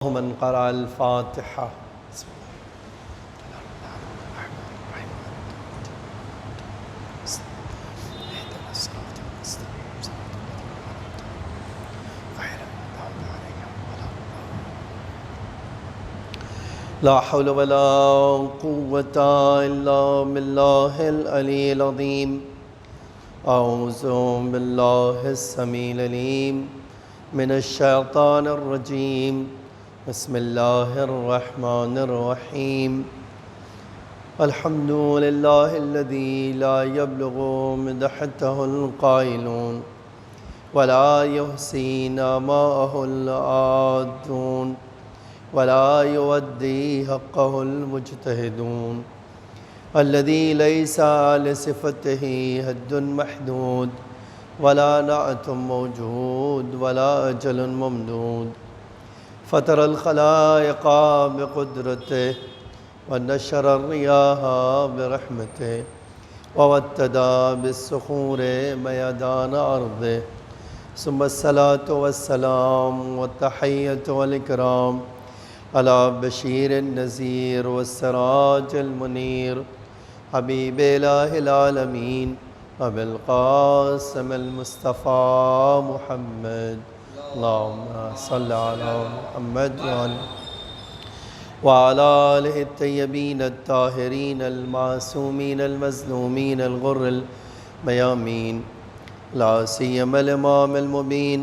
من قرأ الفاتحة لا حول ولا قوة إلا بالله العلي العظيم. أعوذ بالله السميع العليم من الشيطان الرجيم. بسم الله الرحمن الرحيم. الحمد لله الذي لا يبلغ مدحته القائلون ولا يحصي نعماءه العادون ولا يودي حقه المجتهدون، الذي ليس لصفته حد محدود ولا نعت موجود ولا أجل ممدود. فطر الخلائق بقدرته ونشر الرياح برحمته ووتد بالصخور ميدان أرضه. ثم الصلاة والسلام والتحية والإكرام على بشير النذير والسراج المنير حبيب إله العالمين أبي القاسم المصطفى محمد. اللهم صل على محمد وعلى آله الطيبين الطاهرين المعصومين المظلومين الغر الميامين، لا سيما الإمام المبين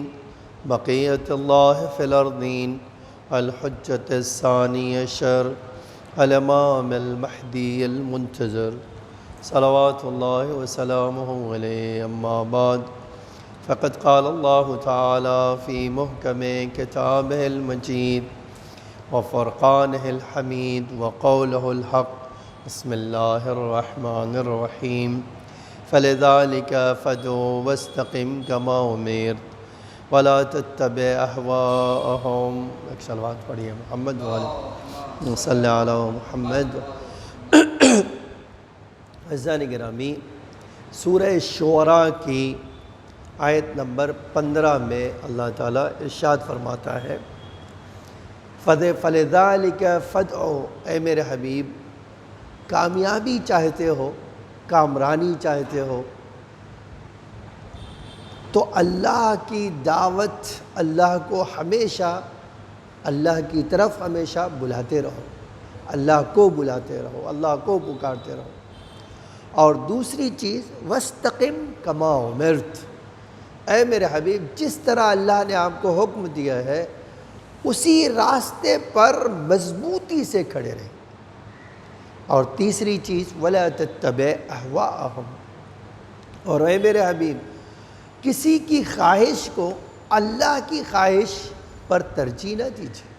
بقية الله في الأرضين الحجة الثاني عشر الإمام المهدي المنتظر صلوات الله وسلامه عليه. أما بعد، فقد قال الله تعالى في محكم كتابه المجيد وفرقانه الحميد وقوله الحق: بسم الله الرحمن الرحيم. فلذلك فادع واستقم كما أمرت ولا تتبع أهواءهم. ایک صلوات پڑھیے محمد وعلى صلی علی محمد. عزیزان گرامی، سورہ شعراء کی آیت نمبر 15 میں اللہ تعالیٰ ارشاد فرماتا ہے: فَلِذَلِكَ فَادْعُ، اے میرے حبیب، کامیابی چاہتے ہو، کامرانی چاہتے ہو تو اللہ کی دعوت، اللہ کو ہمیشہ، اللہ کی طرف ہمیشہ بلاتے رہو، اللہ کو بلاتے رہو، اللہ کو پکارتے رہو. اور دوسری چیز وَاسْتَقِمْ كَمَا أُمِرْتَ، اے میرے حبیب جس طرح اللہ نے آپ کو حکم دیا ہے اسی راستے پر مضبوطی سے کھڑے رہیں. اور تیسری چیز وَلَا تَتَّبِعْ أَهْوَاءَهُمْ، اور اے میرے حبیب کسی کی خواہش کو اللہ کی خواہش پر ترجیح نہ دیجیے.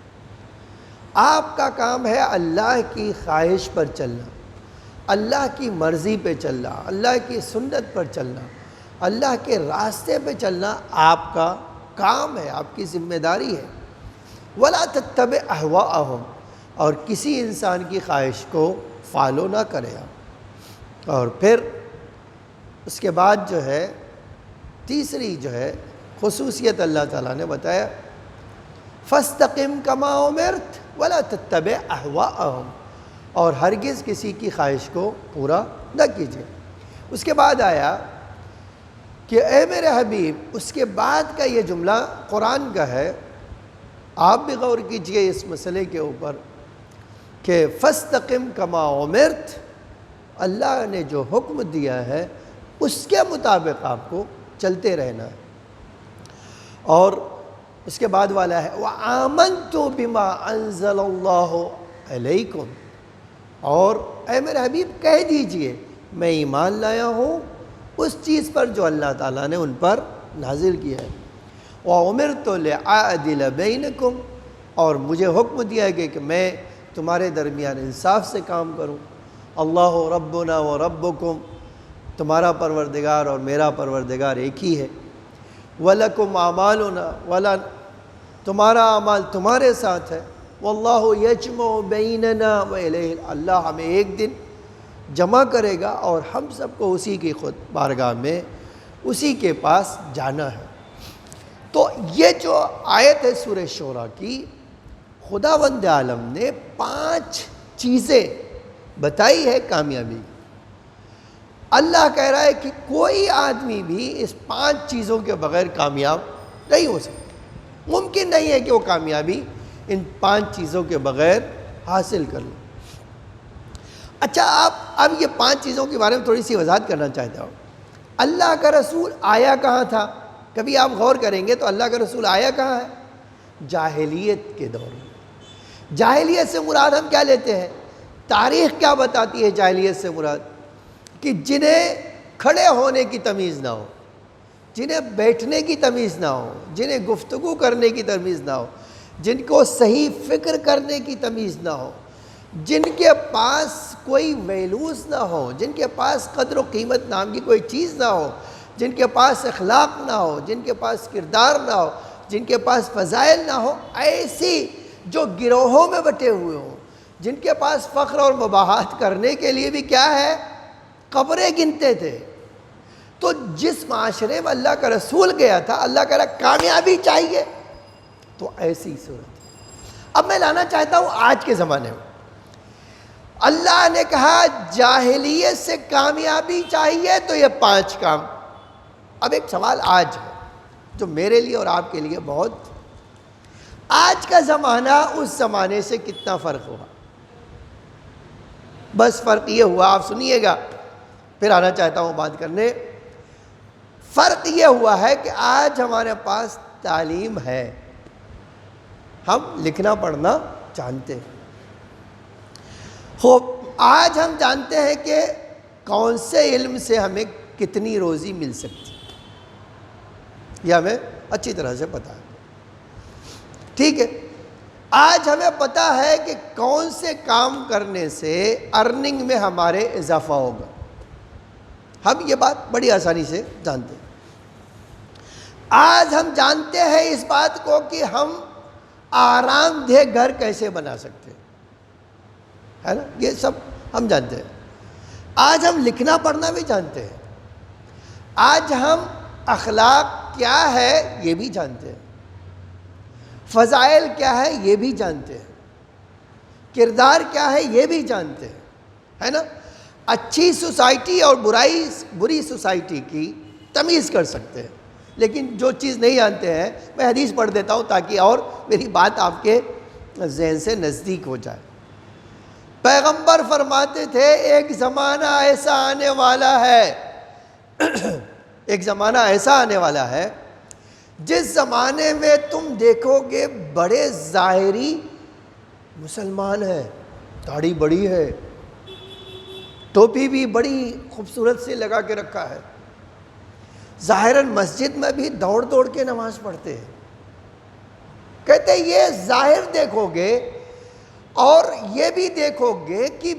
آپ کا کام ہے اللہ کی خواہش پر چلنا، اللہ کی مرضی پہ چلنا، اللہ کی سنت پر چلنا، اللہ کے راستے پہ چلنا آپ کا کام ہے، آپ کی ذمہ داری ہے. وَلَا تَتَّبِعْ أَهْوَاءَهُمْ، اور کسی انسان کی خواہش کو فالو نہ کرے آپ. اور پھر اس کے بعد جو ہے تیسری جو ہے خصوصیت اللہ تعالیٰ نے بتایا: فَاسْتَقِمْ كَمَا أُمِرْتَ وَلَا تَتَّبِعْ أَهْوَاءَهُمْ، اور ہرگز کسی کی خواہش کو پورا نہ کیجیے. اس کے بعد آیا کہ اے میرے حبیب، اس کے بعد کا یہ جملہ قرآن کا ہے، آپ بھی غور کیجئے اس مسئلے کے اوپر کہ فَاسْتَقِمْ كَمَا أُمِرْتَ، اللہ نے جو حکم دیا ہے اس کے مطابق آپ کو چلتے رہنا ہے. اور اس کے بعد والا ہے وَآمَنْتُ بِمَا أَنزَلَ اللَّهُ عَلَيْكُمْ، اور اے میرے حبیب کہہ دیجئے میں ایمان لایا ہوں اس چیز پر جو اللہ تعالیٰ نے ان پر نازل کیا ہے. وَأُمِرْتُ لِأَعْدِلَ بَيْنَكُمْ، اور مجھے حکم دیا گیا کہ میں تمہارے درمیان انصاف سے کام کروں. اللہ ربنا و ربکم، تمہارا پروردگار اور میرا پروردگار ایک ہی ہے. وَلَكُمْ أَعْمَالُنَا، ولا تمہارا اعمال تمہارے ساتھ ہے. وَاللَّهُ يَجْمَعُ بَيْنَنَا وَإِلَيْهِ، اللہ ہمیں ایک دن جمع کرے گا اور ہم سب کو اسی کی خود بارگاہ میں اسی کے پاس جانا ہے۔ تو یہ جو آیت ہے سورہ شعراء کی، خداوند عالم نے 5 چیزیں بتائی ہے کامیابی. اللہ کہہ رہا ہے کہ کوئی آدمی بھی اس 5 چیزوں کے بغیر کامیاب نہیں ہو سکتا. ممکن نہیں ہے کہ وہ کامیابی ان 5 چیزوں کے بغیر حاصل کر لو. اچھا، آپ اب یہ 5 چیزوں کے بارے میں تھوڑی سی وضاحت کرنا چاہتا ہوں. اللہ کا رسول آیا کہاں تھا؟ کبھی آپ غور کریں گے تو اللہ کا رسول آیا کہاں ہے؟ جاہلیت کے دور میں. جاہلیت سے مراد ہم کیا لیتے ہیں؟ تاریخ کیا بتاتی ہے جاہلیت سے مراد؟ کہ جنہیں کھڑے ہونے کی تمیز نہ ہو، جنہیں بیٹھنے کی تمیز نہ ہو، جنہیں گفتگو کرنے کی تمیز نہ ہو، جن کو صحیح فکر کرنے کی تمیز نہ ہو، جن کے پاس کوئی ویلوز نہ ہو، جن کے پاس قدر و قیمت نام کی کوئی چیز نہ ہو، جن کے پاس اخلاق نہ ہو، جن کے پاس کردار نہ ہو، جن کے پاس فضائل نہ ہو، ایسی جو گروہوں میں بٹے ہوئے ہوں، جن کے پاس فخر اور مباحات کرنے کے لیے بھی کیا ہے؟ قبریں گنتے تھے. تو جس معاشرے میں اللہ کا رسول گیا تھا، اللہ کہہ رہا کامیابی چاہیے، تو ایسی صورت. اب میں لانا چاہتا ہوں آج کے زمانے میں. اللہ نے کہا جاہلیت سے کامیابی چاہیے تو یہ 5 کام. اب ایک سوال آج ہے جو میرے لیے اور آپ کے لیے بہت، آج کا زمانہ اس زمانے سے کتنا فرق ہوا؟ بس فرق یہ ہوا، آپ سنیے گا پھر آنا چاہتا ہوں بات کرنے. فرق یہ ہوا ہے کہ آج ہمارے پاس تعلیم ہے، ہم لکھنا پڑھنا جانتے ہیں. خوب، آج ہم جانتے ہیں کہ کون سے علم سے ہمیں کتنی روزی مل سکتی، یہ ہمیں اچھی طرح سے پتہ ہے. ٹھیک ہے، آج ہمیں پتہ ہے کہ کون سے کام کرنے سے ارننگ میں ہمارے اضافہ ہوگا. ہم یہ بات بڑی آسانی سے جانتے ہیں. آج ہم جانتے ہیں اس بات کو کہ ہم آرام دہ گھر کیسے بنا سکتے ہیں، ہے نا؟ یہ سب ہم جانتے ہیں. آج ہم لکھنا پڑھنا بھی جانتے ہیں. آج ہم اخلاق کیا ہے یہ بھی جانتے ہیں، فضائل کیا ہے یہ بھی جانتے ہیں، کردار کیا ہے یہ بھی جانتے ہیں، ہے نا؟ اچھی سوسائٹی اور بری سوسائٹی کی تمیز کر سکتے ہیں. لیکن جو چیز نہیں جانتے ہیں، میں حدیث پڑھ دیتا ہوں تاکہ اور میری بات آپ کے ذہن سے نزدیک ہو جائے. پیغمبر فرماتے تھے ایک زمانہ ایسا آنے والا ہے ایک زمانہ ایسا آنے والا ہے جس زمانے میں تم دیکھو گے بڑے ظاہری مسلمان ہیں، داڑھی بڑی ہے، ٹوپی بھی بڑی خوبصورت سے لگا کے رکھا ہے، ظاہراً مسجد میں بھی دوڑ دوڑ کے نماز پڑھتے ہیں. کہتے ہیں یہ ظاہر دیکھو گے اور یہ بھی دیکھو گے کہ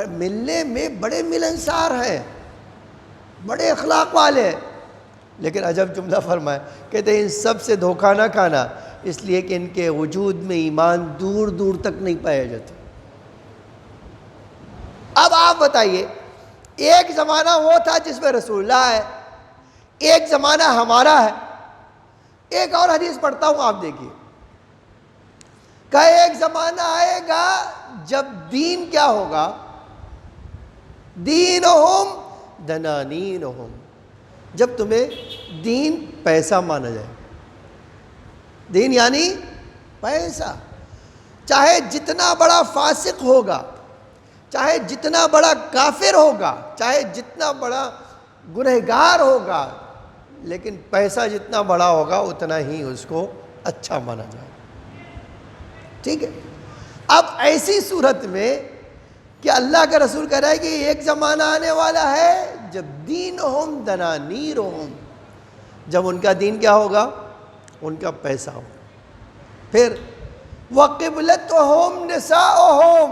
ملنے میں بڑے ملنسار ہیں، بڑے اخلاق والے ہیں. لیکن عجب جملہ فرمائے، کہتے ہیں ان سب سے دھوکہ نہ کھانا، اس لیے کہ ان کے وجود میں ایمان دور دور تک نہیں پایا جاتا. اب آپ بتائیے، ایک زمانہ وہ تھا جس میں رسول اللہ ہے، ایک زمانہ ہمارا ہے. ایک اور حدیث پڑھتا ہوں، آپ دیکھیے کہ ایک زمانہ آئے گا جب دین کیا ہوگا؟ دینہم دنانینہم، جب تمہیں دین پیسہ مانا جائے. دین یعنی پیسہ. چاہے جتنا بڑا فاسق ہوگا، چاہے جتنا بڑا کافر ہوگا، چاہے جتنا بڑا گنہگار ہوگا، لیکن پیسہ جتنا بڑا ہوگا اتنا ہی اس کو اچھا مانا جائے. ٹھیک ہے. اب ایسی صورت میں کہ اللہ کا رسول کہہ رہا ہے کہ ایک زمانہ آنے والا ہے جب دینہم دنانیرہم، جب ان کا دین کیا ہوگا؟ ان کا پیسہ ہوگا. پھر وَقِبْلَتُهُمْ نِسَاؤُهُمْ،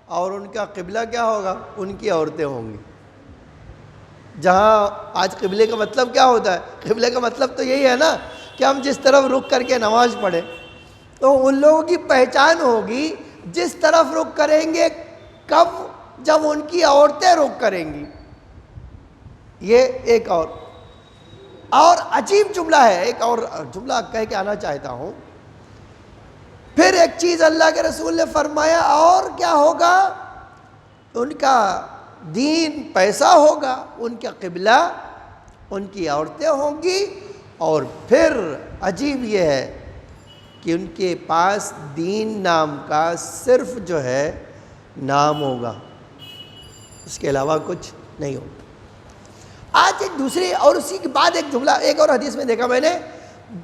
اور ان کا قبلہ کیا ہوگا؟ ان کی عورتیں ہوں گی. جہاں آج قبلے کا مطلب کیا ہوتا ہے؟ قبلے کا مطلب تو یہی ہے نا کہ ہم جس طرف رخ کر کے نماز پڑھیں، تو ان لوگوں کی پہچان ہوگی جس طرف رخ کریں گے. کب؟ جب ان کی عورتیں رخ کریں گی. یہ ایک اور عجیب جملہ ہے. ایک اور جملہ کہہ کے آنا چاہتا ہوں پھر ایک چیز اللہ کے رسول نے فرمایا، اور کیا ہوگا؟ ان کا دین پیسہ ہوگا، ان کا قبلہ ان کی عورتیں ہوں گی، اور پھر عجیب یہ ہے کہ ان کے پاس دین نام کا صرف جو ہے نام ہوگا، اس کے علاوہ کچھ نہیں ہوگا۔ آج ایک دوسری، اور اسی کے بعد ایک جملہ ایک اور حدیث میں دیکھا میں نے،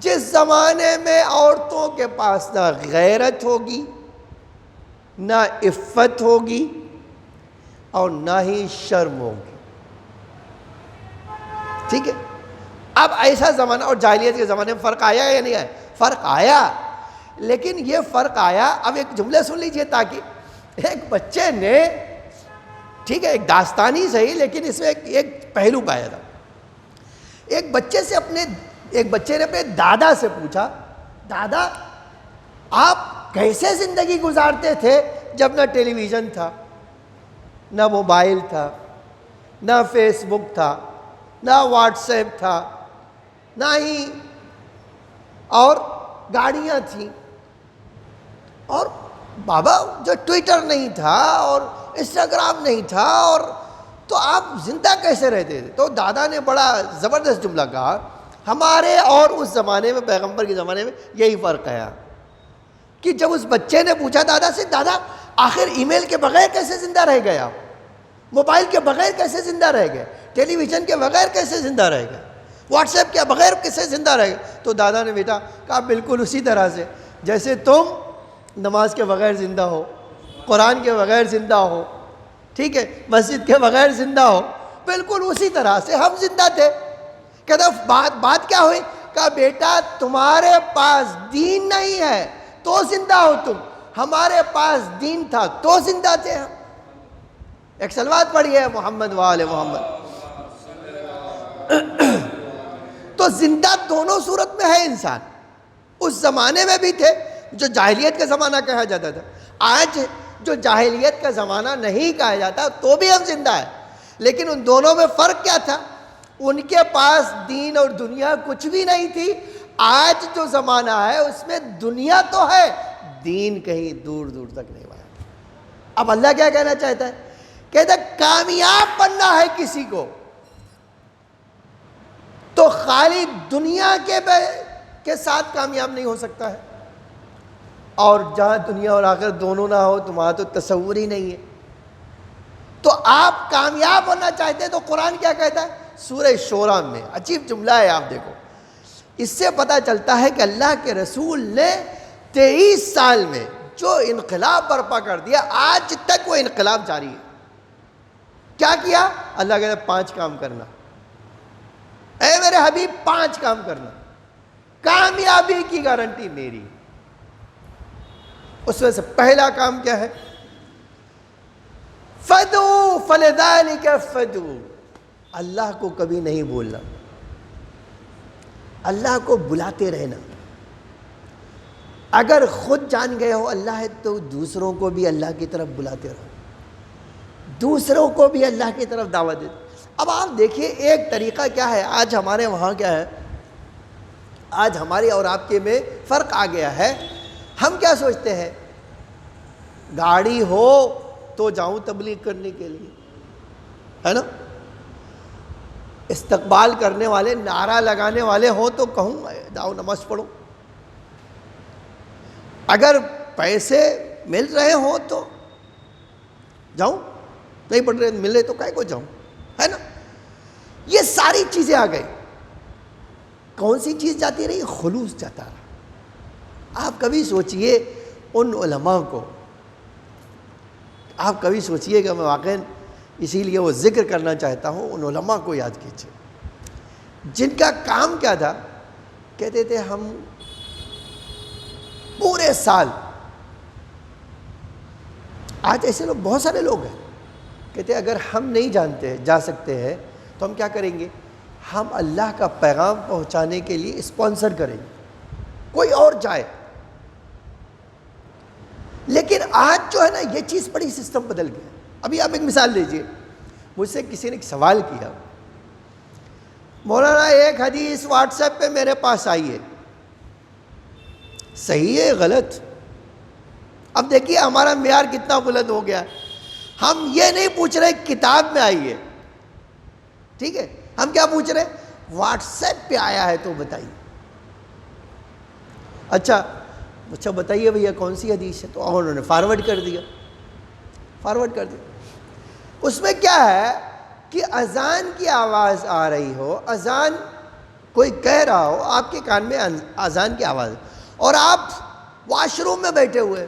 جس زمانے میں عورتوں کے پاس نہ غیرت ہوگی، نہ عفت ہوگی، اور نہ ہی شرم ہوگی، ٹھیک ہے؟ اب ایسا زمانہ، اور جاہلیت کے زمانے میں فرق آیا یا نہیں آیا؟ فرق آیا، لیکن یہ فرق آیا، اب ایک جملہ سن لیجئے تاکہ ایک بچے نے، ٹھیک ہے، ایک داستانی صحیح لیکن اس میں ایک پہلو پایا تھا۔ ایک بچے نے اپنے دادا سے پوچھا، دادا آپ کیسے زندگی گزارتے تھے جب نہ ٹیلی ویژن تھا، نہ موبائل تھا، نہ فیس بک تھا، نہ واٹس ایپ تھا، نہ ہی اور گاڑیاں تھیں، اور بابا جو ٹویٹر نہیں تھا اور انسٹاگرام نہیں تھا، اور تو آپ زندہ کیسے رہتے تھے؟ تو دادا نے بڑا زبردست جملہ کہا، ہمارے اور اس زمانے میں، پیغمبر کے زمانے میں یہی فرق ہے کہ جب اس بچے نے پوچھا دادا سے، دادا آخر ای میل کے بغیر کیسے زندہ رہ گئے آپ؟ موبائل کے بغیر کیسے زندہ رہ گئے؟ ٹیلی ویژن کے بغیر کیسے زندہ رہ گئے؟ واٹس ایپ کے بغیر کیسے زندہ رہ گئے؟ تو دادا نے بیٹا کہا بالکل اسی طرح سے جیسے تم نماز کے بغیر زندہ ہو، قرآن کے بغیر زندہ ہو، ٹھیک ہے، مسجد کے بغیر زندہ ہو، بالکل اسی طرح سے ہم زندہ تھے۔ کہتا بات کیا ہوئی؟ کہا بیٹا تمہارے پاس دین نہیں ہے تو زندہ ہو تم، ہمارے پاس دین تھا تو زندہ تھے ہم۔ ایک صلوات پڑھی ہے محمد وآل محمد۔ تو زندہ دونوں صورت میں ہے انسان، اس زمانے میں بھی تھے جو جاہلیت کا زمانہ کہا جاتا تھا، آج جو جاہلیت کا زمانہ نہیں کہا جاتا تو بھی ہم زندہ ہیں، لیکن ان دونوں میں فرق کیا تھا؟ ان کے پاس دین اور دنیا کچھ بھی نہیں تھی، آج جو زمانہ ہے اس میں دنیا تو ہے، دین کہیں دور دور تک نہیں آیا۔ اب اللہ کیا کہنا چاہتا ہے؟ کہتا ہے کامیاب بننا ہے کسی کو تو خالی دنیا کے ساتھ کامیاب نہیں ہو سکتا ہے، اور جہاں دنیا اور آخرت دونوں نہ ہو تو وہاں تو تصور ہی نہیں ہے۔ تو آپ کامیاب ہونا چاہتے ہیں تو قرآن کیا کہتا ہے؟ سورہ شورى میں عجیب جملہ ہے، آپ دیکھو، اس سے پتہ چلتا ہے کہ اللہ کے رسول نے 23 سال میں جو انقلاب برپا کر دیا، آج تک وہ انقلاب جاری ہے۔ کیا کیا؟ اللہ کہتا ہے 5 کام کرنا، اے میرے حبیب 5 کام کرنا، کامیابی کی گارنٹی میری۔ اس میں سے پہلا کام کیا ہے؟ فَدْعُوا فَلِذَلِكَ فَدْعُوا، اللہ کو کبھی نہیں بولنا، اللہ کو بلاتے رہنا۔ اگر خود جان گئے ہو اللہ ہے تو دوسروں کو بھی اللہ کی طرف بلاتے رہو، دوسروں کو بھی اللہ کی طرف دعوت دے۔ اب آپ دیکھیے ایک طریقہ کیا ہے، آج ہمارے وہاں کیا ہے، آج ہمارے اور آپ کے میں فرق آ گیا ہے۔ ہم کیا سوچتے ہیں؟ گاڑی ہو تو جاؤں تبلیغ کرنے کے لیے، ہے نا؟ استقبال کرنے والے، نعرہ لگانے والے ہوں تو کہوں جاؤ نماز پڑھو، اگر پیسے مل رہے ہوں تو جاؤں، نہیں پڑھ رہے ملے تو کائے کو جاؤں، ہے نا؟ یہ ساری چیزیں آ گئی۔ کون سی چیز جاتی رہی؟ خلوص جاتا رہا۔ آپ کبھی سوچئے ان علماء کو، آپ کبھی سوچئے کہ میں واقعاً اسی لیے وہ ذکر کرنا چاہتا ہوں، ان علماء کو یاد کیجئے جن کا کام کیا تھا؟ کہتے تھے ہم پورے سال، آج ایسے لوگ بہت سارے لوگ ہیں، کہتے ہیں اگر ہم نہیں جانتے جا سکتے ہیں تو ہم کیا کریں گے؟ ہم اللہ کا پیغام پہنچانے کے لیے اسپانسر کریں گے، کوئی اور جائے۔ لیکن آج جو ہے نا یہ چیز بڑی سسٹم بدل گیا۔ ابھی آپ ایک مثال لیجئے، مجھ سے کسی نے ایک سوال کیا، مولانا ایک حدیث واٹس ایپ پہ میرے پاس آئی ہے، صحیح ہے غلط؟ اب دیکھیے ہمارا معیار کتنا بلند ہو گیا. ہم یہ نہیں پوچھ رہے کتاب میں آئی ہے, ٹھیک ہے, ہم کیا پوچھ رہے ہیں, واٹس ایپ پہ آیا ہے تو بتائیے. اچھا بتائیے بھیا کون سی حدیث ہے, تو انہوں نے فارورڈ کر دیا. اس میں کیا ہے کہ اذان کی آواز آ رہی ہو, اذان کوئی کہہ رہا ہو, آپ کے کان میں اذان کی آواز, اور آپ واش روم میں بیٹھے ہوئے,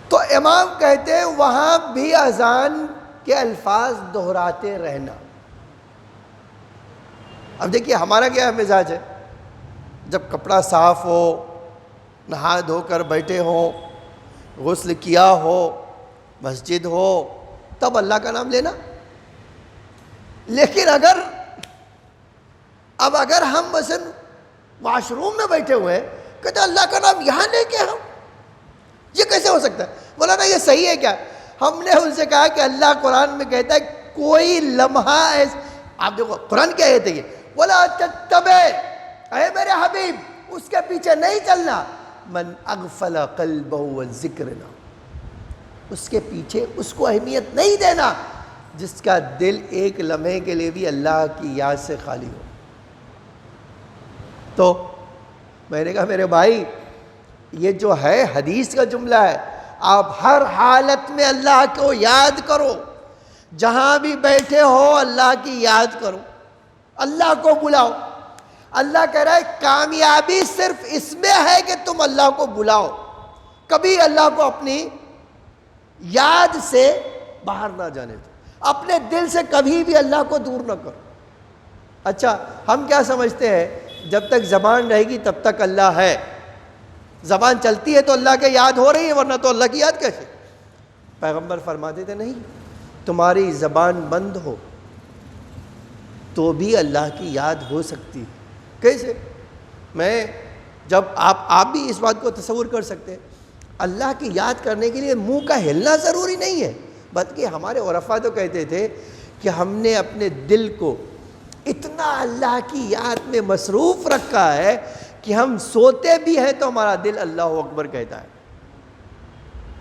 تو امام کہتے ہیں وہاں بھی اذان کے الفاظ دہراتے رہنا. اب دیکھیے ہمارا کیا مزاج ہے, جب کپڑا صاف ہو, نہا دھو کر بیٹھے ہوں, غسل کیا ہو, مسجد ہو, تب اللہ کا نام لینا. لیکن اگر ہم مثلا واش روم میں بیٹھے ہوئے ہیں, کہتے اللہ کا نام یہاں لے کے ہم, یہ کیسے ہو سکتا ہے؟ بولا نا یہ صحیح ہے کیا؟ ہم نے ان سے کہا کہ اللہ قرآن میں کہتا ہے کوئی لمحہ ایسا, آپ دیکھو قرآن کیا کہتے ہیں, بولا تتبع, اے میرے حبیب اس کے پیچھے نہیں چلنا, من اغفل قلبہ وذکرنا, اس کے پیچھے اس کو اہمیت نہیں دینا جس کا دل ایک لمحے کے لیے بھی اللہ کی یاد سے خالی ہو. تو میں نے کہا میرے بھائی یہ جو ہے حدیث کا جملہ ہے, آپ ہر حالت میں اللہ کو یاد کرو, جہاں بھی بیٹھے ہو اللہ کی یاد کرو, اللہ کو بلاؤ. اللہ کہہ رہا ہے کامیابی صرف اس میں ہے کہ تم اللہ کو بلاؤ, کبھی اللہ کو اپنی یاد سے باہر نہ جانے دو, اپنے دل سے کبھی بھی اللہ کو دور نہ کرو. اچھا ہم کیا سمجھتے ہیں, جب تک زبان رہے گی تب تک اللہ ہے, زبان چلتی ہے تو اللہ کی یاد ہو رہی ہے, ورنہ تو اللہ کی یاد کیسے؟ پیغمبر فرماتے تھے نہیں, تمہاری زبان بند ہو تو بھی اللہ کی یاد ہو سکتی ہے. کیسے؟ میں جب آپ بھی اس بات کو تصور کر سکتے ہیں, اللہ کی یاد کرنے کے لیے منہ کا ہلنا ضروری نہیں ہے, بلکہ ہمارے عرفاء تو کہتے تھے کہ ہم نے اپنے دل کو اتنا اللہ کی یاد میں مصروف رکھا ہے کہ ہم سوتے بھی ہیں تو ہمارا دل اللہ اکبر کہتا ہے.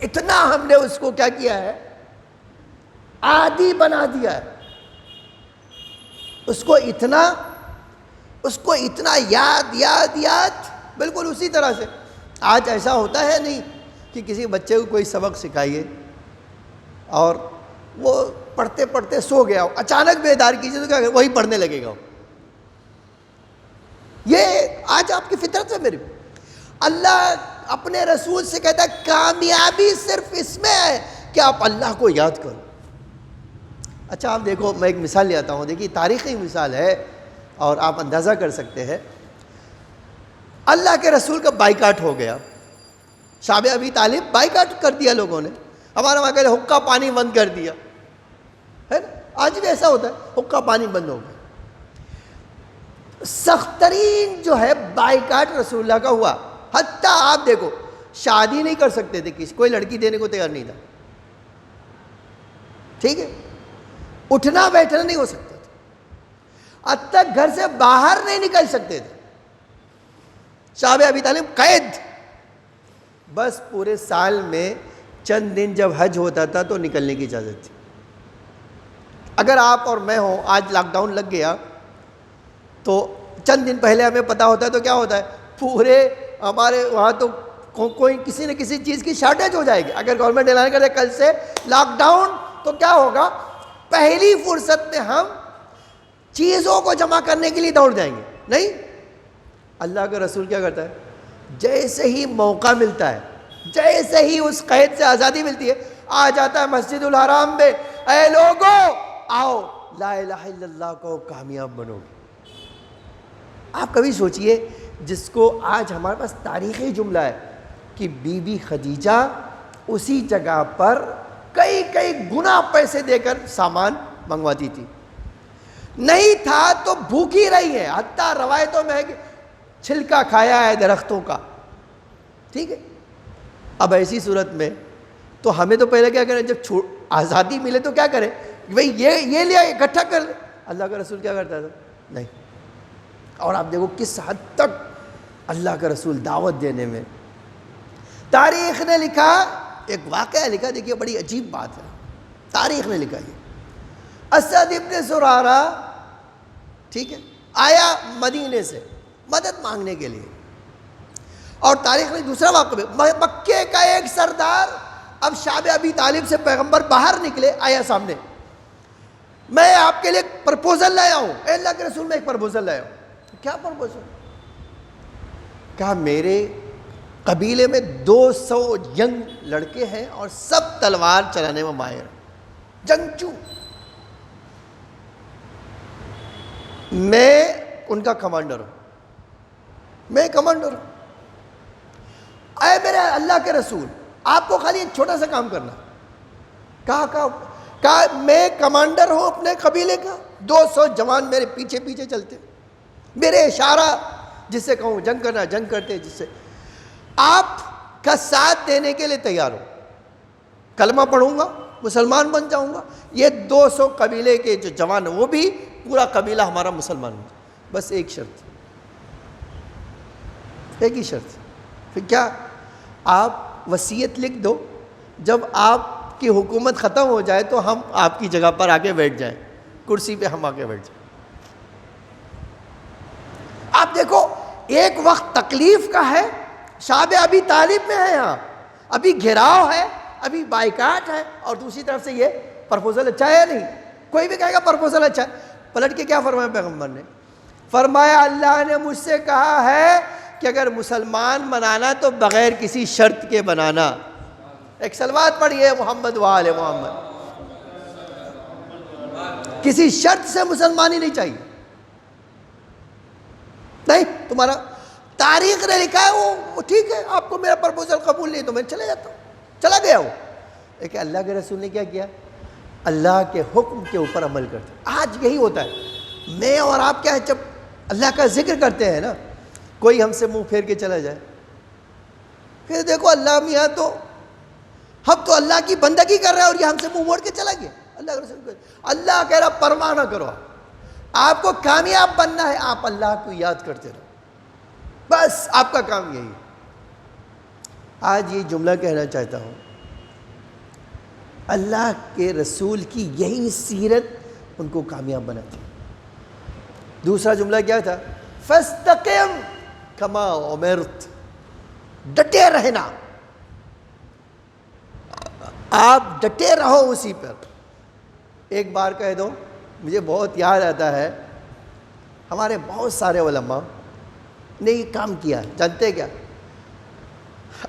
اتنا ہم نے اس کو کیا کیا ہے, عادی بنا دیا ہے, اس کو اتنا یاد بالکل اسی طرح سے. آج ایسا ہوتا ہے نہیں کہ کسی بچے کو کوئی سبق سکھائیے اور وہ پڑھتے پڑھتے سو گیا ہو, اچانک بیدار کیجیے تو کیا وہی پڑھنے لگے گا. یہ آج آپ کی فطرت ہے میری. اللہ اپنے رسول سے کہتا ہے کامیابی صرف اس میں ہے کہ آپ اللہ کو یاد کرو. اچھا آپ دیکھو, میں ایک مثال لے آتا ہوں, دیکھیے تاریخی مثال ہے اور آپ اندازہ کر سکتے ہیں. اللہ کے رسول کا بائیکاٹ ہو گیا, شعب ابی طالب بائیکاٹ کر دیا لوگوں نے, ہمارے وہاں کہتے حقہ پانی بند کر دیا ہے نا, آج بھی ایسا ہوتا ہے, حقہ پانی بند ہو گیا. سخت ترین جو ہے بائیکاٹ رسول اللہ کا ہوا, حتیٰ آپ دیکھو شادی نہیں کر سکتے تھے, کوئی لڑکی دینے کو تیار نہیں تھا, ٹھیک ہے, اٹھنا بیٹھنا نہیں ہو سکتا تھا, اب تک گھر سے باہر نہیں نکل سکتے تھے. شعب ابی طالب قید, بس پورے سال میں چند دن جب حج ہوتا تھا تو نکلنے کی اجازت تھی. اگر آپ اور میں ہوں, آج لاک ڈاؤن لگ گیا تو چند دن پہلے ہمیں پتا ہوتا ہے تو کیا ہوتا ہے, پورے ہمارے وہاں تو کوئی کسی نہ کسی چیز کی شارٹیج ہو جائے گی. اگر گورنمنٹ اعلان کرے کل سے لاک ڈاؤن تو کیا ہوگا, پہلی فرصت میں ہم چیزوں کو جمع کرنے کے لیے دوڑ جائیں گے. نہیں, اللہ کا رسول کیا کرتا ہے, جیسے ہی موقع ملتا ہے, جیسے ہی اس قید سے آزادی ملتی ہے, آ جاتا ہے مسجد الحرام میں, اے لوگو آؤ لا الہ الا اللہ کو کامیاب بنو گے. آپ کبھی سوچئے, جس کو آج ہمارے پاس تاریخی جملہ ہے کہ بی بی خدیجہ اسی جگہ پر کئی گنا پیسے دے کر سامان منگواتی تھی, نہیں تھا تو بھوکی رہی ہے, حتیٰ روایتوں میں ہے کہ چھلکا کھایا ہے درختوں کا, ٹھیک ہے. اب ایسی صورت میں تو ہمیں تو پہلے کیا کریں, جب آزادی ملے تو کیا کریں, بھئی یہ لیا اکٹھا کر لیں. اللہ کا رسول کیا کرتا تھا, نہیں. اور آپ دیکھو کس حد تک اللہ کا رسول دعوت دینے میں تاریخ نے لکھا، ایک واقعہ لکھا، دیکھیے بڑی عجیب بات ہے، تاریخ نے لکھا یہ، اسد ابن زرارہ ٹھیک ہے آیا مدینے سے مدد مانگنے کے لیے، اور تاریخ میں دوسرا واقعہ بھی، مکے کا ایک سردار، اب شعب ابی طالب سے پیغمبر باہر نکلے، آیا سامنے، میں آپ کے لیے ایک پرپوزل لایا ہوں، اے اللہ کے رسول میں ایک پرپوزل لایا ہوں۔ کیا پرپوزل؟ کہا میرے قبیلے میں 200 ینگ لڑکے ہیں اور سب تلوار چلانے میں ماہر ہیں، جنگجو، میں ان کا کمانڈر ہوں، میں کمانڈر ہوں، اے میرے اللہ کے رسول آپ کو خالی ایک چھوٹا سا کام کرنا۔ کہا میں کمانڈر ہوں اپنے قبیلے کا، 200 جوان میرے پیچھے پیچھے چلتے، میرے اشارہ جس سے کہوں جنگ کرنا جنگ کرتے، جس سے آپ کا ساتھ دینے کے لیے تیار ہو، کلمہ پڑھوں گا مسلمان بن جاؤں گا، یہ 200 قبیلے کے جو جوان ہیں وہ بھی پورا قبیلہ ہمارا مسلمان ہو جائے، بس ایک شرط، ایک ہی شرط۔ پھر کیا؟ آپ وصیت لکھ دو، جب آپ کی حکومت ختم ہو جائے تو ہم آپ کی جگہ پر آ کے بیٹھ جائیں، کرسی پہ ہم آ کے بیٹھ جائیں۔ آپ دیکھو ایک وقت تکلیف کا ہے، شعب ابی طالب میں ہے، یہاں ابھی گھیراؤ ہے، ابھی بائیکاٹ ہے، اور دوسری طرف سے یہ پرپوزل اچھا ہے نہیں، کوئی بھی کہے گا پرپوزل اچھا ہے۔ پلٹ کے کیا فرمایا پیغمبر نے؟ فرمایا اللہ نے مجھ سے کہا ہے کہ اگر مسلمان بنانا تو بغیر کسی شرط کے بنانا۔ ایک صلوات پڑھیے محمد و آل محمد۔ کسی شرط سے مسلمانی نہیں چاہیے، نہیں تمہارا تاریخ نے لکھا ہے وہ ٹھیک ہے، آپ کو میرا پرپوزل قبول نہیں تو میں چلے جاتا ہوں، چلا گیا ہوں۔ لیکن اللہ کے رسول نے کیا کیا؟ اللہ کے حکم کے اوپر عمل کرتے۔ آج یہی ہوتا ہے، میں اور آپ کیا ہے، جب اللہ کا ذکر کرتے ہیں نا، کوئی ہم سے منہ پھیر کے چلا جائے، پھر دیکھو اللہ میاں تو ہم تو اللہ کی بندگی کر رہے ہیں اور یہ ہم سے منہ موڑ کے چلا گیا۔ اللہ کے رسول اللہ کہہ رہا پرواہ نہ کرو، آپ کو کامیاب بننا ہے، آپ اللہ کو یاد کرتے رہو، بس آپ کا کام یہی ہے۔ آج یہ جملہ کہنا چاہتا ہوں، اللہ کے رسول کی یہی سیرت ان کو کامیاب بناتی۔ دوسرا جملہ کیا تھا؟ فاستقم کما امرت، ڈٹے رہنا، آپ ڈٹے رہو اسی پر۔ ایک بار کہہ دو، مجھے بہت یاد آتا ہے، ہمارے بہت سارے علماء نے یہ کام کیا، جانتے کیا؟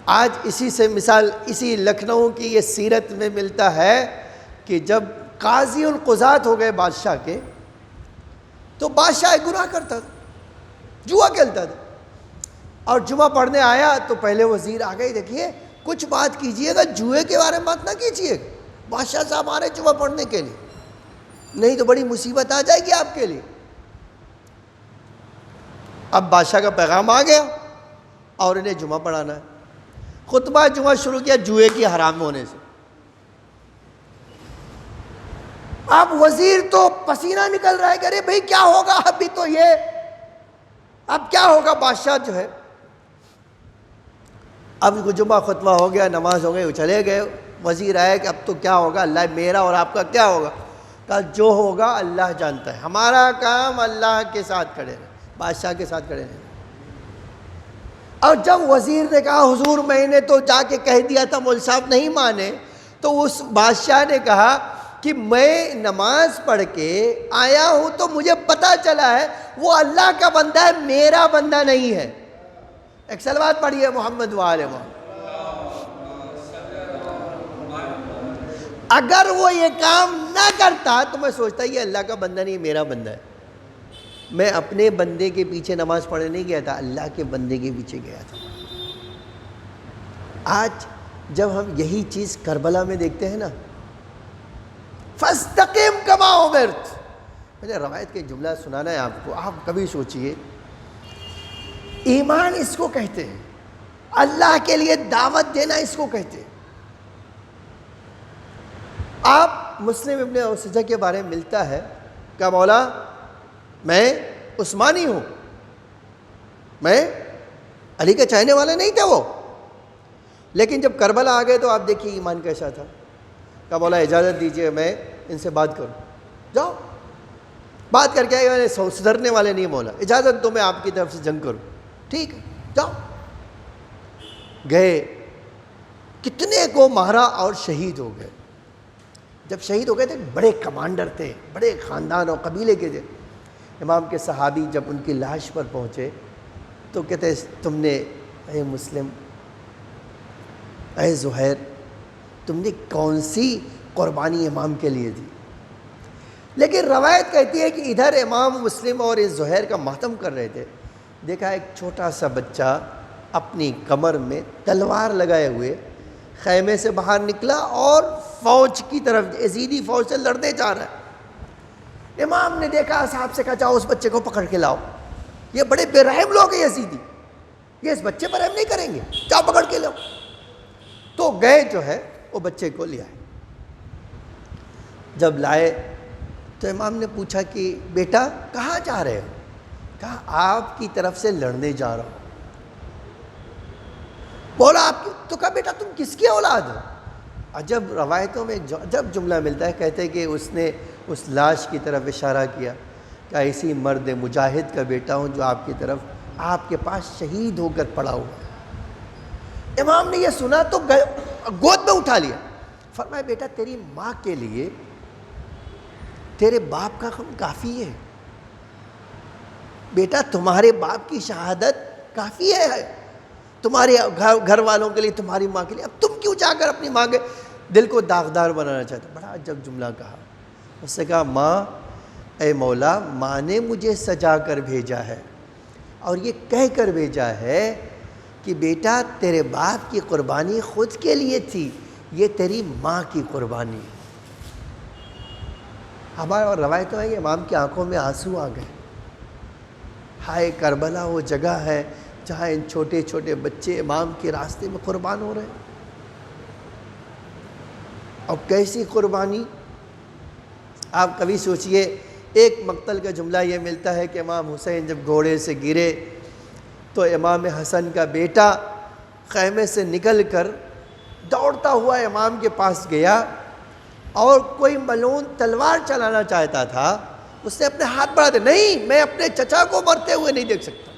آج اسی سے مثال اسی لکھنؤ کی یہ سیرت میں ملتا ہے کہ جب قاضی القضات ہو گئے بادشاہ کے، تو بادشاہ گناہ کرتا تھا، جوا کھیلتا تھا، اور جمعہ پڑھنے آیا تو پہلے وزیر آ گئے، دیکھیے کچھ بات کیجئے گا، جوئے کے بارے میں بات نہ کیجئے گا، بادشاہ صاحب آ رہے جمعہ پڑھنے کے لیے، نہیں تو بڑی مصیبت آ جائے گی آپ کے لیے۔ اب بادشاہ کا پیغام آ گیا اور انہیں جمعہ پڑھانا ہے، خطبہ جمعہ شروع کیا جوئے کی حرام ہونے سے۔ اب وزیر تو پسینہ نکل رہا ہے کہ ارے بھائی کیا ہوگا، ابھی تو یہ اب کیا ہوگا۔ بادشاہ جو ہے اب جمعہ خطبہ ہو گیا، نماز ہو گئی، وہ چلے گئے، وزیر آئے کہ اب تو کیا ہوگا، اللہ میرا اور آپ کا کیا ہوگا؟ کہا جو ہوگا اللہ جانتا ہے، ہمارا کام اللہ کے ساتھ کھڑے رہے، بادشاہ کے ساتھ کھڑے رہے۔ اور جب وزیر نے کہا حضور میں نے تو جا کے کہہ دیا تھا، مول صاحب نہیں مانے، تو اس بادشاہ نے کہا کہ میں نماز پڑھ کے آیا ہوں تو مجھے پتا چلا ہے وہ اللہ کا بندہ ہے، میرا بندہ نہیں ہے۔ ایک صلوات پڑھیے محمد و آل محمد۔ اگر وہ یہ کام نہ کرتا تو میں سوچتا یہ اللہ کا بندہ نہیں، میرا بندہ ہے۔ میں اپنے بندے کے پیچھے نماز پڑھنے نہیں گیا تھا، اللہ کے بندے کے پیچھے گیا تھا۔ آج جب ہم یہی چیز کربلا میں دیکھتے ہیں نا، فاستقم کما امرت، میں نے روایت کے جملہ سنانا ہے آپ کو، آپ کبھی سوچئے، ایمان اس کو کہتے ہیں، اللہ کے لیے دعوت دینا اس کو کہتے ہیں۔ آپ مسلم ابن اوسجہ کے بارے میں ملتا ہے کہ مولا میں عثمانی ہوں، میں علی کے چاہنے والے نہیں تھے، لیکن جب کربلا آ گئے تو آپ دیکھیے ایمان کیسا تھا. کہا مولا اجازت دیجیے میں ان سے بات کروں. جاؤ بات کر کے آئے گا. سدھرنے والے نہیں مولا, اجازت دو میں آپ کی طرف سے جنگ کروں. ٹھیک ہے جاؤ. گئے, کتنے کو مارا اور شہید ہو گئے. جب شہید ہو گئے تھے, بڑے کمانڈر تھے, بڑے خاندان اور قبیلے کے تھے. امام کے صحابی جب ان کی لاش پر پہنچے تو کہتے تم نے اے مسلم, اے زہیر, تم نے کون سی قربانی امام کے لیے دی؟ لیکن روایت کہتی ہے کہ ادھر امام مسلم اور اس زہیر کا ماتم کر رہے تھے, دیکھا ایک چھوٹا سا بچہ اپنی کمر میں تلوار لگائے ہوئے خیمے سے باہر نکلا اور فوج کی طرف, یزیدی فوج سے لڑنے جا رہا ہے. امام نے دیکھا, اصحاب سے کہا جاؤ اس بچے کو پکڑ کے لاؤ, یہ بڑے بے رحم لوگ ہیں یزیدی, یہ اس بچے پر رحم نہیں کریں گے, جاؤ پکڑ کے لاؤ. تو گئے جو ہے وہ بچے کو لے آئے. جب لائے تو امام نے پوچھا کہ بیٹا کہاں جا رہے ہو؟ کہا آپ کی طرف سے لڑنے جا رہا ہوں. بولا آپ کی؟ تو کہا بیٹا تم کس کی اولاد ہو؟ عجب روایتوں میں جب جملہ ملتا ہے, کہتے ہیں کہ اس نے اس لاش کی طرف اشارہ کیا کہ ایسی مرد مجاہد کا بیٹا ہوں جو آپ کی طرف, آپ کے پاس شہید ہو کر پڑا ہوا. امام نے یہ سنا تو گود میں اٹھا لیا, فرمایا بیٹا تیری ماں کے لیے تیرے باپ کا غم کافی ہے, بیٹا تمہارے باپ کی شہادت کافی ہے, تمہارے گھر والوں کے لیے, تمہاری ماں کے لیے, اب تم کیوں جا کر اپنی ماں کے دل کو داغدار بنانا چاہتے؟ بڑا عجب جملہ کہا. اس نے کہا ماں, اے مولا, ماں نے مجھے سجا کر بھیجا ہے اور یہ کہہ کر بھیجا ہے کہ بیٹا تیرے باپ کی قربانی خود کے لیے تھی, یہ تیری ماں کی قربانی. ہمارے اور روایتوں ہے کہ امام کی آنکھوں میں آنسو آ گئے. ہائے کربلا وہ جگہ ہے جہاں ان چھوٹے چھوٹے بچے امام کے راستے میں قربان ہو رہے ہیں. اور کیسی قربانی, آپ کبھی سوچئے. ایک مقتل کا جملہ یہ ملتا ہے کہ امام حسین جب گھوڑے سے گرے تو امام حسن کا بیٹا خیمے سے نکل کر دوڑتا ہوا امام کے پاس گیا, اور کوئی ملعون تلوار چلانا چاہتا تھا, اس نے اپنے ہاتھ بڑھا دے, نہیں میں اپنے چچا کو مرتے ہوئے نہیں دیکھ سکتا,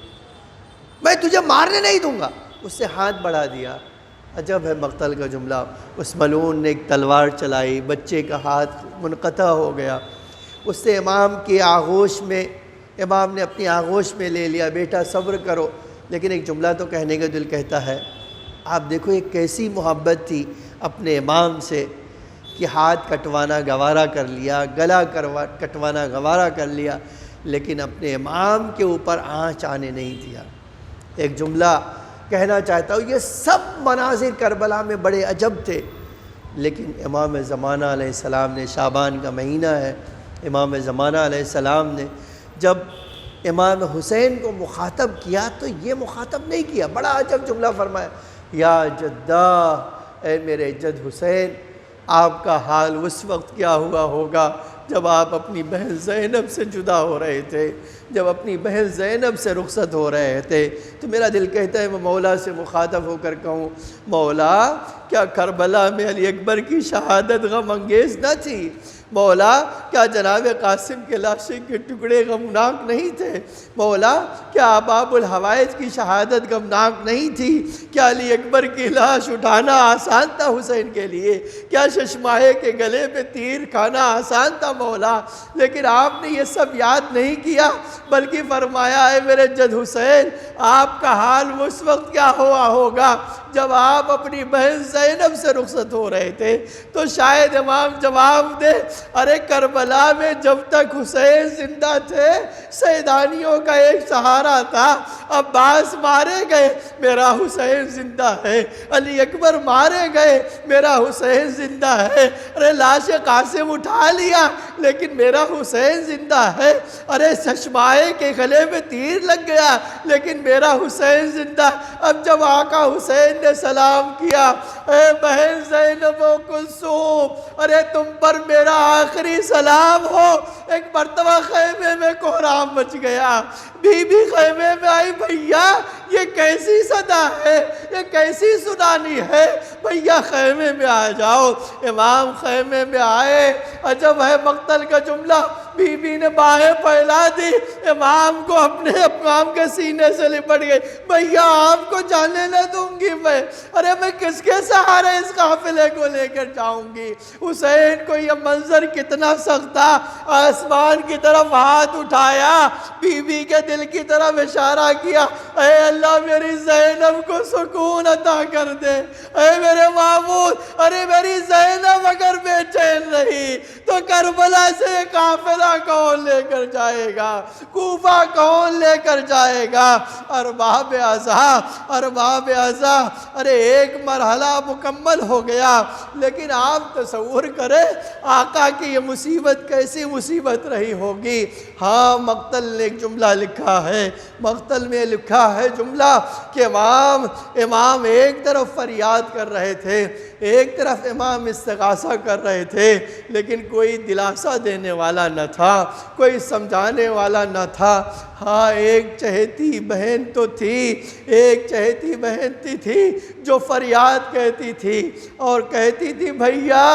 میں تجھے مارنے نہیں دوں گا. اس سے ہاتھ بڑھا دیا. عجب ہے مقتل کا جملہ. اس ملعون نے ایک تلوار چلائی, بچے کا ہاتھ منقطع ہو گیا. اس سے امام کی آغوش میں, امام نے اپنی آغوش میں لے لیا, بیٹا صبر کرو. لیکن ایک جملہ تو کہنے کا دل کہتا ہے. آپ دیکھو ایک کیسی محبت تھی اپنے امام سے کہ ہاتھ کٹوانا گوارا کر لیا, گلا کٹوانا گوارا کر لیا, لیکن اپنے امام کے اوپر آنچ آنے نہیں دیا. ایک جملہ کہنا چاہتا ہوں, یہ سب مناظر کربلا میں بڑے عجب تھے, لیکن امام زمانہ علیہ السلام نے, شعبان کا مہینہ ہے, امام زمانہ علیہ السلام نے جب امام حسین کو مخاطب کیا تو یہ مخاطب نہیں کیا. بڑا عجب جملہ فرمایا, یا جدہ, اے میرے جد حسین, آپ کا حال اس وقت کیا ہوا ہوگا جب آپ اپنی بہن زینب سے جدا ہو رہے تھے, جب اپنی بہن زینب سے رخصت ہو رہے تھے. تو میرا دل کہتا ہے میں مولا سے مخاطب ہو کر کہوں, مولا کیا کربلا میں علی اکبر کی شہادت غم انگیز نہ تھی؟ مولا کیا جناب قاسم کے لاشیں کے ٹکڑے غمناک نہیں تھے؟ مولا کیا اباب الحوائج کی شہادت غمناک نہیں تھی؟ کیا علی اکبر کی لاش اٹھانا آسان تھا حسین کے لیے؟ کیا ششماہے کے گلے پہ تیر کھانا آسان تھا مولا؟ لیکن آپ نے یہ سب یاد نہیں کیا, بلکہ فرمایا ہے میرے جد حسین, آپ کا حال اس وقت کیا ہوا ہوگا جب آپ اپنی بہن زینب سے رخصت ہو رہے تھے. تو شاید امام جواب دے, ارے کربلا میں جب تک حسین زندہ تھے سیدانیوں کا ایک سہارا تھا, عباس مارے گئے میرا حسین زندہ ہے, علی اکبر مارے گئے میرا حسین زندہ ہے, ارے لاش قاسم اٹھا لیا لیکن میرا حسین زندہ ہے, ارے ششماہے کے گلے میں تیر لگ گیا لیکن میرا حسین زندہ. اب جب آقا حسین نے سلام کیا اے بہن زینب و کلثوم، ارے تم پر میرا آخری سلام ہو۔ ایک مرتبہ خیمے میں کوہرام مچ گیا، بی بی خیمے میں آئی، بھیا یہ کیسی صدا ہے، یہ کیسی سنانی ہے، بھیا خیمے میں آ جاؤ۔ امام خیمے میں آئے، عجب ہے مقتل کا جملہ، بی بی نے باہیں پھیلا دی، امام کو اپنے امام کے سینے سے لپٹ گئی، بھیا آپ کو جانے نہ دوں گی میں، ارے میں کس کے سہارے اس قافلے کو لے کر جاؤں گی۔ حسین کو یہ منظر کتنا سخت تھا، آسمان کی طرف ہاتھ اٹھایا، بی بی کے دل کی طرف اشارہ کیا، اے اللہ میری زینب کو سکون عطا کر دے، اے میرے معبود، ارے میری زینب اگر بے چین رہی تو کربلا سے قافلہ کون لے کر جائے گا، کوفہ کون لے کر جائے گا۔ ارباب اعضاء، ارے ایک مرحلہ مکمل ہو گیا، لیکن آپ تصور کریں آقا کی یہ مصیبت کیسی مصیبت رہی ہوگی۔ ہاں مقتل نے ایک جملہ لکھا ہے، مقتل میں لکھا ہے جملہ کہ امام ایک طرف فریاد کر رہے تھے، ایک طرف امام استغاثہ کر رہے تھے، لیکن کوئی دلاسا دینے والا نہ تھا، کوئی سمجھانے والا نہ تھا۔ ہاں ایک چہیتی بہن تو تھی، ایک چہیتی بہن تھی جو فریاد کہتی تھی اور کہتی تھی، بھیا،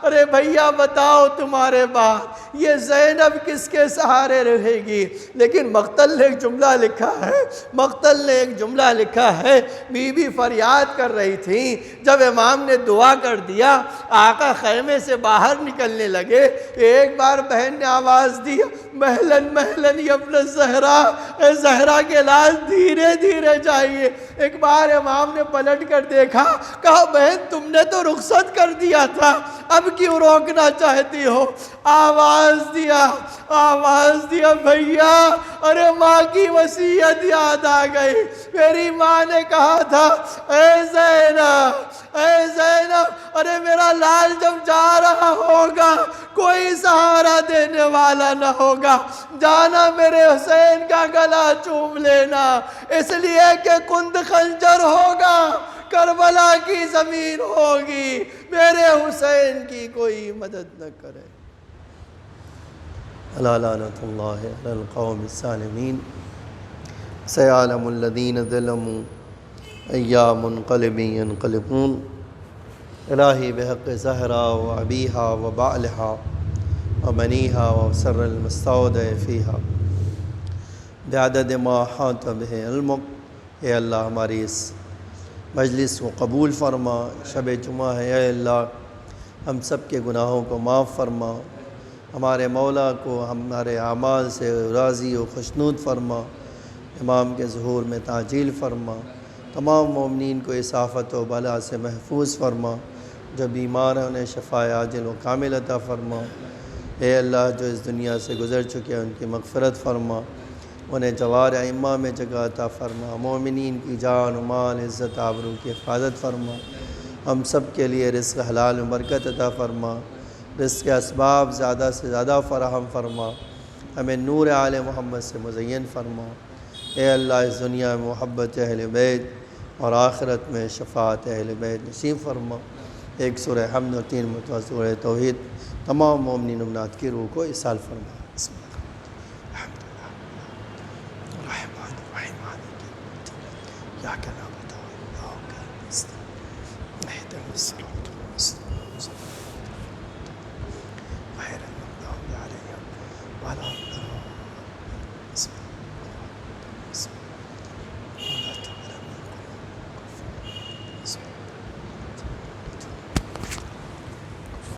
ارے بھیا بتاؤ تمہارے بعد یہ زینب کس کے سہارے رہے گی۔ لیکن مقتل نے ایک جملہ لکھا ہے، مقتل نے ایک جملہ لکھا ہے، بی بی فریاد کر رہی تھی، جب امام نے دعا کر دیا، آقا خیمے سے باہر نکلنے لگے، ایک بار بہن نے آواز دی، مہلن مہلن یا ابن زہرا، اے زہرا کے لال دھیرے دھیرے جائیے۔ ایک بار امام نے پلٹ کر دیکھا، کہا بہن تم نے تو رخصت کر دیا تھا، اب کیوں روکنا چاہتی ہو؟ آواز دیا بھیا، ارے ماں کی وصیت یاد آ گئی، میری ماں نے کہا تھا، اے زینب، ارے میرا لال جب جا رہا ہوگا کوئی سہارا دینے والا نہ ہوگا، جانا میرے حسین کا گلا چوم لینا، اس لیے کہ کند خنجر ہوگا، کربلا کی زمین ہوگی، میرے حسین کی کوئی مدد نہ کرے۔ الا لعنت اللہ علی القوم الظالمین، سیعلم الذین ظلموا ای منقلب ینقلبون۔ الہی بحق زہرا و ابیہا و بعلہا و بنیہا و سر المستودع فیہا بعدد ما حاط بہ علمک۔ اے اللہ ہماری اس مجلس کو قبول فرما، شب جمعہ ہے، اے اللہ ہم سب کے گناہوں کو معاف فرما، ہمارے مولا کو ہمارے اعمال سے راضی و خوشنود فرما، امام کے ظہور میں تعجیل فرما، تمام مومنین کو اس آفت و بلا سے محفوظ فرما، جو بیمار ہیں انہیں شفاء عاجل و کامل عطا فرما۔ اے اللہ جو اس دنیا سے گزر چکے ہیں ان کی مغفرت فرما، انہیں جوار ائمہ میں جگہ عطا فرما، مومنین کی جان و مال عزت آبرو کی حفاظت فرما، ہم سب کے لیے رزق حلال و برکت عطا فرما، رزق کے اسباب زیادہ سے زیادہ فراہم فرما، ہمیں نور آل محمد سے مزین فرما۔ اے اللہ اس دنیا میں محبت اہل بیت اور آخرت میں شفاعت اہل بیت نصیب فرما۔ ایک سورہ حمد و 3 مرتبہ سورہ توحید تمام مومنین امنات کی روح کو اصال فرما۔ بسم اللہ الحمد للہ الرحمن الرحیم مالک یوم الدین ایاک نعبد و ایاک نستعین اہدنا الصراط المستقیم